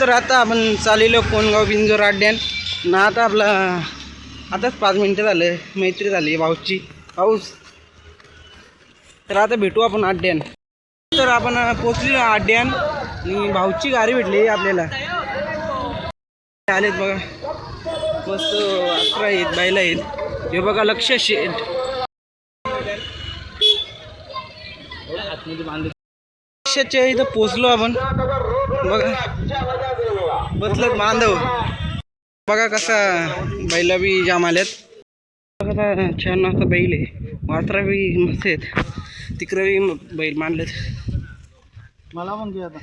तर आता आपण चाललेलो कोणगाव बिंजोर अड्ड्यान ना. आता आपला आताच 5 मिनिटं झालं मैत्री झाली भाऊची पाऊस. तर आता भेटू आपण अड्ड्यान. तर आपण पोचली अड्ड्यान आणि भाऊची गाडी भेटली आपल्याला. आलेत बघा मस्त 11 आहेत बायला आहेत. हे बघा लक्ष शेट लक्षाच्या इथं पोचलो आपण. बघा बसलं बांधव. बघा कसा बैला बी जाम आल्यात. बघा छान असा बैल आहे. वासरा बी मस्त आहेत. तिकडे बी बैल मानलेत. मला पण घे आता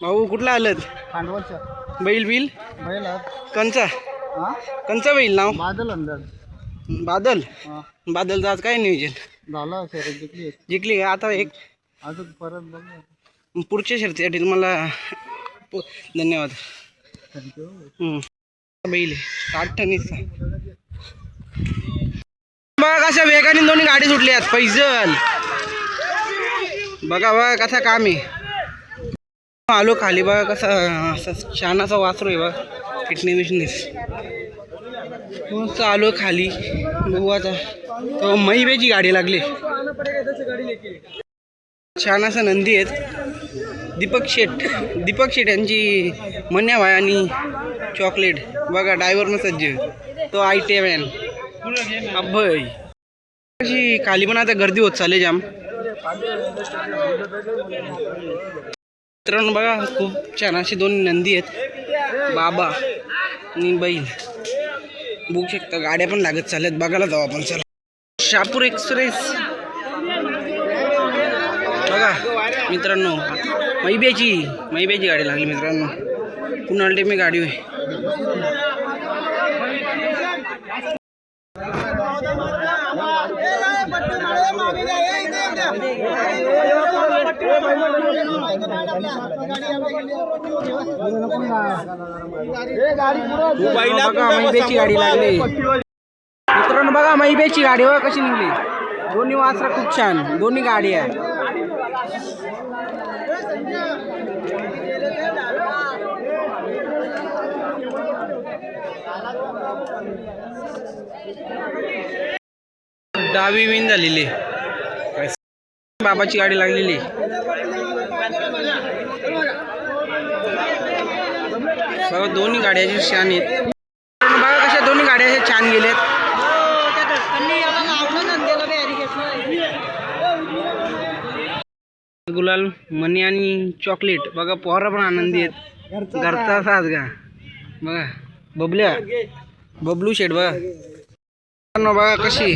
भाऊ कुठला आलं खांडवलच्या बैल बिल बैल कंचा हा कंचा बैल नाव बादल अंदाज बादल. हा बादलचं आज काय नियोजन झालं सर जिंकली जिंकली का आता एक अजून परत बघ. पुढच्या शर्तीसाठी तुम्हाला धन्यवाद. थँक्यू. बैल 8 टनीचा. बघा कशा वेगाने दोन्ही गाडी सुटली आहेत. पैजल बघा बघा कसा काम आहे. आलो खाली बघा कसा असं छान असा वासरू आहे बघा. फिटनेस बिटनेस मस्त आलो खाली. बघू आता मैबेची गाडी लागली. छान असा नंदी आहेत. दीपक शेठ यांची मन्या भाई आणि चॉकलेट. बघा ड्रायव्हर न सज्ज तो आयटे मॅन अभय. अशी खाली पण आता गर्दी होत चालली जाम. मित्रांनो बघा खूप छान अशी 2 नंदी आहेत. बाबा आणि बैल बघू शकता. गाड्या पण लागत चालल्यात. बघायला जाऊ आपण. चला शापूर एक्सप्रेस बघा मित्रांनो. मैब्याची गाडी लागली मित्रांनो. पुन्हा मी गाडी होय. बघा मैब्याची गाडी लागली मित्रांनो. बघा मैब्याची गाडी बघा कशी निघली. दोन्ही वासरा खूप छान. दोन्ही गाडी आहे. डावी विन झालेली. बाबाची गाडी लागलेली. बघा दोन्ही गाड्याचे छान आहेत. बघा कशा दोन्ही गाड्या अशा छान गेल्यात. गुलाल मनी आणि चॉकलेट. बघा पोहरा पण आनंदी आहेत. घरचा साज का बघा. बबल्या बबलू शेट बघा. बघा कशी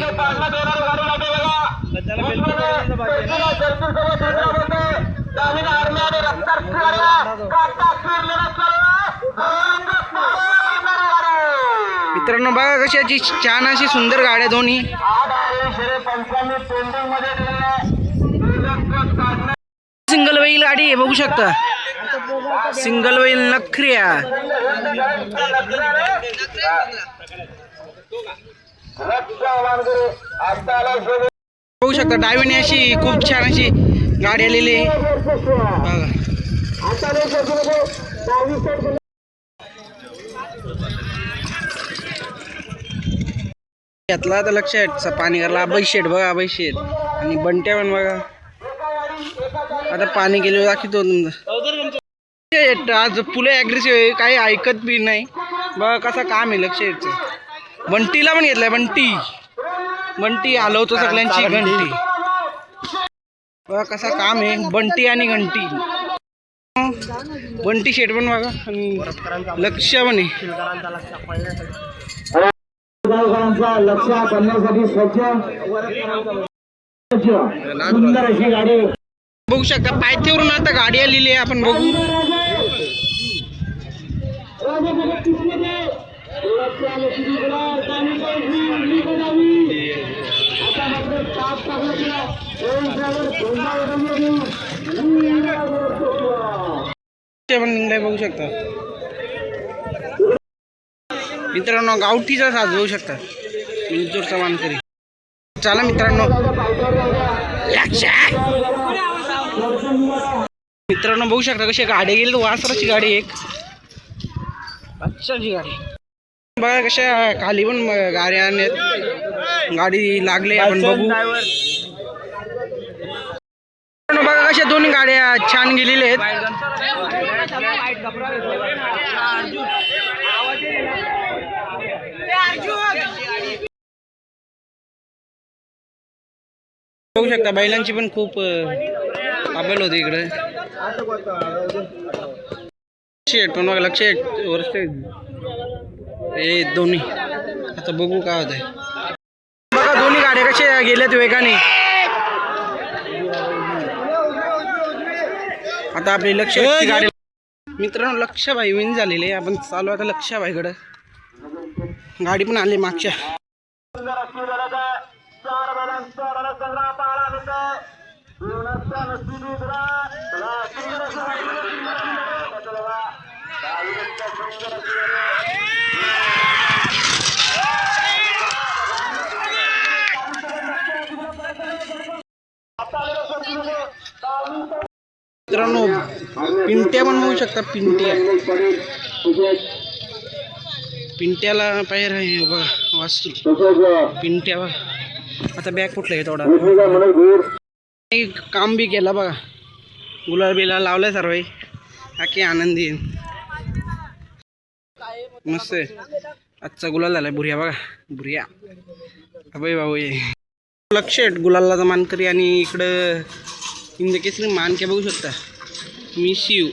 मित्रांनो बघा कशाची छान अशी सुंदर गाड्या दोन्ही. सिंगल व्हील गाडी आहे बघू शकता. सिंगल व्हील नखऱ्या. बघू शकता डावीने अशी खूप छान अशी गाडी आलेली बघा. घेतला आता लक्ष पाणी करला. अभय शेठ बघा. अभय शेठ आणि बंट्या पण बघा. आता पाणी गेले दाखवतो तुमचं. आज फुले ॲग्रेसिव्ह आहे. काही ऐकत बी नाही. बघा कसा काम आहे लक्ष शेठचं. बंटीला पण घेतलाय. बंटी हलवतो सगळ्यांची घंटी. बघा कसा काम आहे. बंटी आणि घंटी. बंटी शेट पण बघा आणि लक्ष पण आहे. लक्ष करण्यासाठी सुंदर अशी गाडी बघू शकता. पायथ्यावरून आता गाडी आलेली आहे. आपण बघू पण निघलाय बघू शकता मित्रांनो. गावठीचा साज बघू शकता. बिंजोरचा मानकरी. चला मित्रांनो. मित्रांनो बघू शकता कशी गाडी गेली. वासराची गाडी एक अच्छाची गाडी बघा कशा खाली पण गाड्या आहेत. गाडी लागले आपण बघू. बघा कशा दोन्ही गाड्या छान गेलेल्या आहेत. बघू शकता बैलांची पण खूप आबेल होती इकडे. पण बघा लक्ष वर्ष हे दोन्ही आता बघू काय होत आहे. बघा दोन्ही गाड्या कशा गेल्यात वेगाने. आता आपली लक्ष गाडी मित्रांनो लक्षाबाई विन झालेली. आपण चालू आता लक्षाबाईकडं. गाडी पण आली मागच्या. मित्रांनो पिंट्या पण बघू शकता. पिंट्याला पायर आहे बघा वास्तू पिंट्या. आता बॅग कुठला आहे थोडा काम बी केला बघा. गुलाल बिला लावलाय सर्व. आखी आनंदी मस्त आहे. आजचा गुलाल झालाय बुऱ्या बघा. बुऱ्या अभय भाऊ लक्ष गुलालाचा मानकरी. आणि इकडं इंद केसरी मानक्या बघू शकता. मी शिव